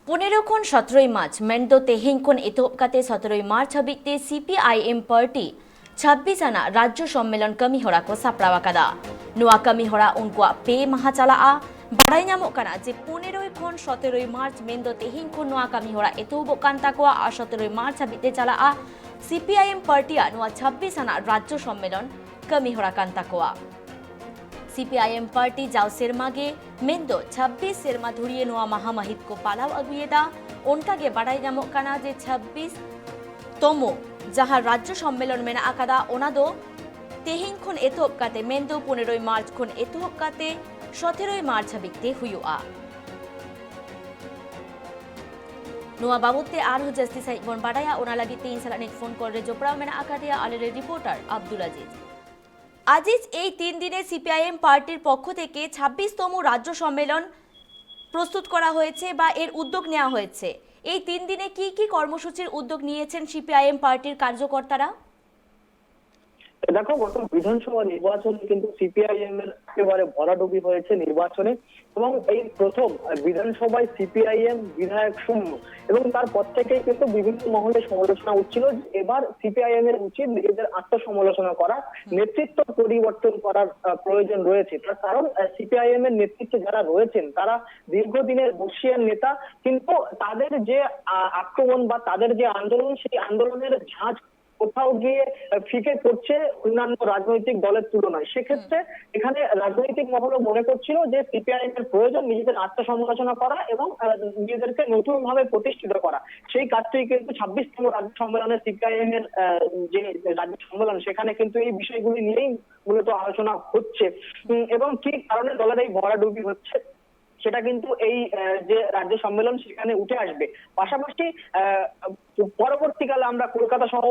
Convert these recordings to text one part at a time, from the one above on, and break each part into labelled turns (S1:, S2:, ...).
S1: 15 ᱠᱷᱚᱱ 17 ᱢᱟᱨᱪ ᱢᱮᱱᱫᱚ ᱛᱮᱦᱮᱧ ᱠᱷᱚᱱ ᱮᱛᱚᱦᱚᱵ ᱠᱟᱛᱮ 17 ᱢᱟᱨᱪ ᱦᱟᱹᱵᱤᱡ ᱛᱮ CPIM ᱯᱟᱨᱴᱤ 26 ᱟᱱᱟᱜ ᱨᱟᱡᱽᱡᱚ ᱥᱚᱢᱢᱮᱞᱚᱱ ᱠᱟᱹᱢᱤ ᱦᱚᱨᱟ ᱠᱚ ᱥᱟᱯᱲᱟᱣ ᱟᱠᱟᱫᱟ। ᱱᱚᱣᱟ ᱠᱟᱹᱢᱤ ᱦᱚᱨᱟ ᱩᱱᱠᱩᱣᱟᱜ ᱯᱮ ᱢᱟᱦᱟ ᱪᱟᱞᱟᱜᱼᱟ। ᱵᱟᱰᱟᱭ ᱧᱟᱢᱚᱜ ᱠᱟᱱᱟ ᱡᱮ 15 ᱠᱷᱚᱱ 17 ᱢᱟᱨᱪ ᱢᱮᱱᱫᱚ ᱛᱮᱦᱮᱧ ᱠᱷᱚᱱ ᱱᱚᱣᱟ ᱠᱟᱹᱢᱤ ᱦᱚᱨᱟ ᱮᱛᱚᱦᱚᱵᱚᱜ ᱠᱟᱱ ᱛᱟᱠᱚᱣᱟ ᱟᱨ 17 ᱢᱟᱨᱪ ᱦᱟᱹᱵᱤᱡ ᱛᱮ ᱪᱟᱞᱟᱜᱼᱟ। CPIM ᱯᱟᱨᱴᱤᱭᱟᱜ ᱱᱚᱣᱟ 26 ᱟᱱᱟᱜ ᱨᱟᱡᱽᱡᱚ ᱥᱚᱢᱢᱮᱞᱚᱱ ᱠᱟᱹᱢᱤ ᱦᱚᱨᱟ ᱠᱟᱱ ᱛᱟᱠᱚᱣᱟ। CPIM पार्टी जाव सेरमा गे मेंदो 26 सेरमा धुरिये नोआ महामहित को पालाव अगुएदा उनका गे बाडाई नामोग काना जे 26 तमो जहां राज्य सम्मेलन मेना आकादा ओना दो तेहिन खुन एतोहब काते मेंदो 15 मार्च खुन एतोहब काते 17 मार्च हबिते हुयुआ। नोआ बाबूते आरहु जस्ती सही बन बाडाया ओना लगी 3 सालानिक फोन कॉल रे जोपड़ा मेना आकादिया आलेरे रिपोर्टर अब्दुल अजीज। আজিজ এই 3 দিনে সিপিআইএম পার্টির পক্ষ থেকে 26তম রাজ্য সম্মেলন প্রস্তুত করা হয়েছে বা এর উদ্যোগ নেওয়া হয়েছে। এই 3 দিনে কি কি কর্মসূচির উদ্যোগ নিয়েছেন সিপিআইএম পার্টির কার্যকর্তারা?
S2: দেখো, গত বিধানসভা নির্বাচনে কিন্তু সিপিআইএম এর একেবারে ভরাডুবি হয়েছে নির্বাচনে এবং এই প্রথম বিধানসভায় সিপিআইএম বিধায়ক শূন্য এবং তারপর থেকেই কিন্তু বিভিন্ন মহলে সমালোচনা উঠছিল যে এবার সিপিআইএম এর উচিত নিজেদের আত্মসমালোচনা করা, নেতৃত্ব পরিবর্তন করার প্রয়োজন রয়েছে। তার কারণ সিপিআইএম এর নেতৃত্বে যারা রয়েছেন তারা দীর্ঘদিনের বর্ষিয়ান নেতা, কিন্তু তাদের যে আক্রমণ বা তাদের যে আন্দোলন, সেই আন্দোলনের ঝাঁজ কোথাও গিয়ে ফিকে পড়ছে অন্যান্য রাজনৈতিক দলের তুলনায়। সেক্ষেত্রে এখানে রাজনৈতিক মহলও মনে করছিল যে সিপিআইএম এর প্রয়োজন নিজেদের আত্মসমালোচনা করা এবং নিজেদেরকে নতুন ভাবে প্রতিষ্ঠিত করা। সেই কাজটি কিন্তু 26তম রাজ্য সম্মেলনে সিপিআইএম এর যে রাজ্য সম্মেলন সেখানে কিন্তু এই বিষয়গুলি নিয়েই মূলত আলোচনা হচ্ছে এবং কি কারণে দলের এই ভরাডুবি হচ্ছে সেটা কিন্তু এই যে রাজ্য সম্মেলন সেখানে উঠে আসবে। পাশাপাশি পরবর্তীকালে আমরা কলকাতা সহ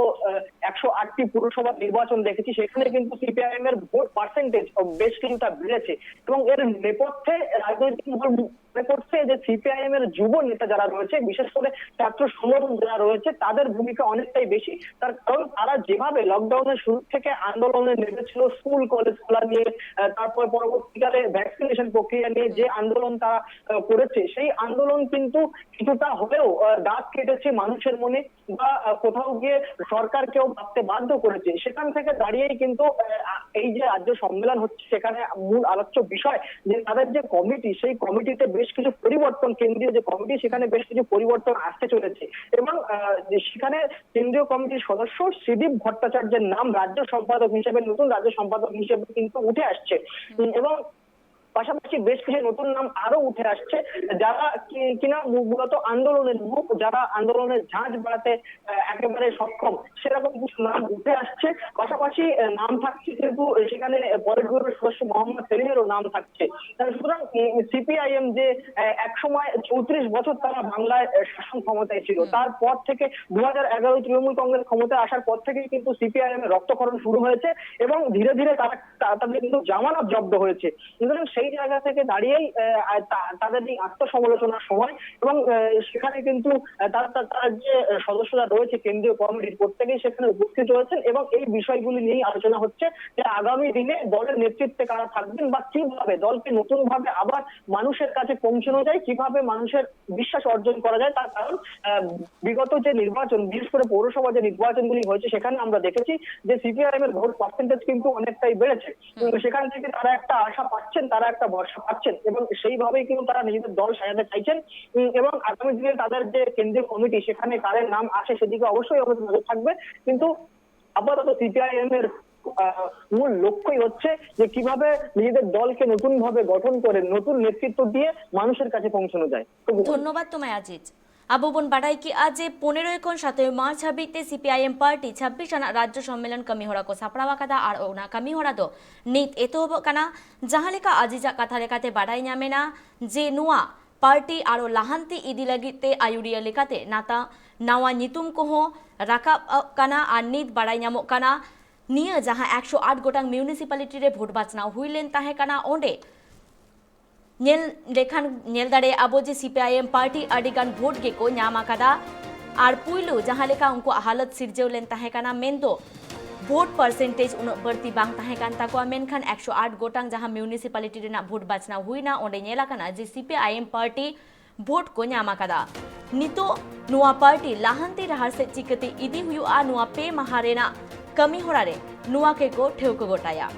S2: 108টি পুরসভা নির্বাচন দেখেছি, সেখানে কিন্তু সিপিআইএম এর ভোট পার্সেন্টেজ বেশ কিছুটা বেড়েছে এবং এর নেপথ্যে রাজনৈতিক মহল মনে করছে যে সিপিআইএম এর যুব নেতা যারা রয়েছে, বিশেষ করে ছাত্র সংগঠন যারা রয়েছে তাদের ভূমিকা অনেকটাই বেশি। তার কারণ তারা যেভাবে লকডাউনের শুরু থেকে আন্দোলনে নেমেছিল স্কুল কলেজ খোলা নিয়ে, তারপর পরবর্তীকালে ভ্যাকসিনেশন প্রক্রিয়া নিয়ে যে আন্দোলন তারা করেছে, সেই আন্দোলন কিন্তু কিছুটা হলেও দাগ কেটেছে মানুষের মনে বা কোথাও গিয়ে সরকারকেও ভাবতে বাধ্য করেছে। সেখান থেকে দাঁড়িয়েই কিন্তু এই যে রাজ্য সম্মেলন হচ্ছে সেখানে মূল আলোচ্য বিষয় যে তাদের যে কমিটি, সেই কমিটিতে বেশ কিছু পরিবর্তন, কেন্দ্রীয় যে কমিটি সেখানে বেশ কিছু পরিবর্তন আসতে চলেছে এবং সেখানে কেন্দ্রীয় কমিটির সদস্য শ্রীদীপ ভট্টাচার্যের নাম রাজ্য সম্পাদক হিসেবে, নতুন রাজ্য সম্পাদক হিসেবে কিন্তু উঠে আসছে এবং পাশাপাশি বেশ কিছু নতুন নাম আরো উঠে আসছে যারা কিনা মূলত আন্দোলনের মুখ, যারা আন্দোলনের ঝাঁজ বাড়াতে একেবারে সক্ষম, সেরকম কিছু নাম উঠে আসছে। পাশাপাশি নাম থাকছে কিন্তু সেখানে পলিট ব্যুরোর সদস্য মোহাম্মদ সেলিমেরও নাম থাকছে। সুতরাং সিপিআইএম যে একসময় 34 বছর তারা বাংলায় শাসন ক্ষমতায় ছিল, তারপর থেকে 2011 তৃণমূল কংগ্রেস ক্ষমতায় আসার পর থেকেই কিন্তু সিপিআইএম এর রক্তক্ষরণ শুরু হয়েছে এবং ধীরে ধীরে তাদের কিন্তু জামানত জব্দ হয়েছে। সুতরাং সেই জায়গা থেকে দাঁড়িয়েই তাদের এই আত্মসমালোচনার সময় এবং সেখানে কিন্তু তার যে সদস্যরা রয়েছে কেন্দ্রীয় কমিটির প্রত্যেকেই সেখানে উপস্থিত রয়েছেন এবং এই বিষয়গুলি নিয়েই আলোচনা হচ্ছে যে আগামী দিনে দলের নেতৃত্বে কারা থাকবেন বা কিভাবে দলকে নতুন ভাবে আবার মানুষের কাছে পৌঁছানো যায়, কিভাবে মানুষের বিশ্বাস অর্জন করা যায়। তার কারণ বিগত যে নির্বাচন, বিশেষ করে পৌরসভা যে নির্বাচনগুলি হয়েছে সেখানে আমরা দেখেছি যে সিপিআইএম এর ভোট পার্সেন্টেজ কিন্তু অনেকটাই বেড়েছে। সেখান থেকে তারা একটা আশা পাচ্ছেন, তারা একটা ভরসা পাচ্ছেন এবং সেইভাবেই কিন্তু তারা নিজেদের দল সাজাতে চাইছেন এবং আগামী দিনে তাদের যে কেন্দ্রীয় কমিটি সেখানে কারের নাম আসে সেদিকে অবশ্যই আমাদের নজর থাকবে। কিন্তু আপাতত সিপিআইএম এর মূল লক্ষ্যই হচ্ছে যে কিভাবে নিজেদের দলকে নতুন ভাবে গঠন করে নতুন নেতৃত্ব দিয়ে মানুষের কাছে পৌঁছানো যায়।
S1: ধন্যবাদ তোমায় আজিজ। আবুবন বাড়াই কি আজ 15 ᱠᱷᱚᱱ 17 মার্চ হাবিতে সিপিআইএম পার্টি 26 আনা রাজ্য সম্মেলন কামি হরা को সাপড়াव আকাদা আর ওনা কামি হরা দो নিত এতোহব কানা জাহালেকা আজিজা কাথা লেকাতে বাড়াই ᱧᱟᱢᱮᱱᱟ যে নোয়া পার্টি আরো লাহান্তি ইদি লাগিতে আয়ুরিয়া লেকাতে নাতা নাওয়া নিতুম কোহ রাকাব কানা আর নিত বাড়াই ᱧᱟᱢᱚᱜ কানা নিয়া যাহা 108 গোটাং মিউনিসিপালিটি রে ভোট বাছনা হুইলেন তাহে কানা ওंडे नेल लेखान नेल दाड़े आबो जे सीपीआईएम पार्टी अडिगान भोट गेको ᱧᱟᱢ आकादा आर पुइलु जहां लेका उनको हालत सिरजेव लेन ताहे काना मेंदो भोट पार्सेंटेज उन बढ़ती बांग ताहे कान ताकोआ मेनखान 108 गोटांग जहां म्यूनिसिपालिटी रेना भोट बाचना हुईना ओंडे नेला काना जे सीपीआईएम पार्टी भोट को ᱧᱟᱢ ᱟᱠᱟᱫᱟ। नितो नुआ पार्टी लाहांती डहार से चिकते इदी हुआ नुआ पे माह रेना कमी होरा रे नुआ के को ठेवको गोटाया।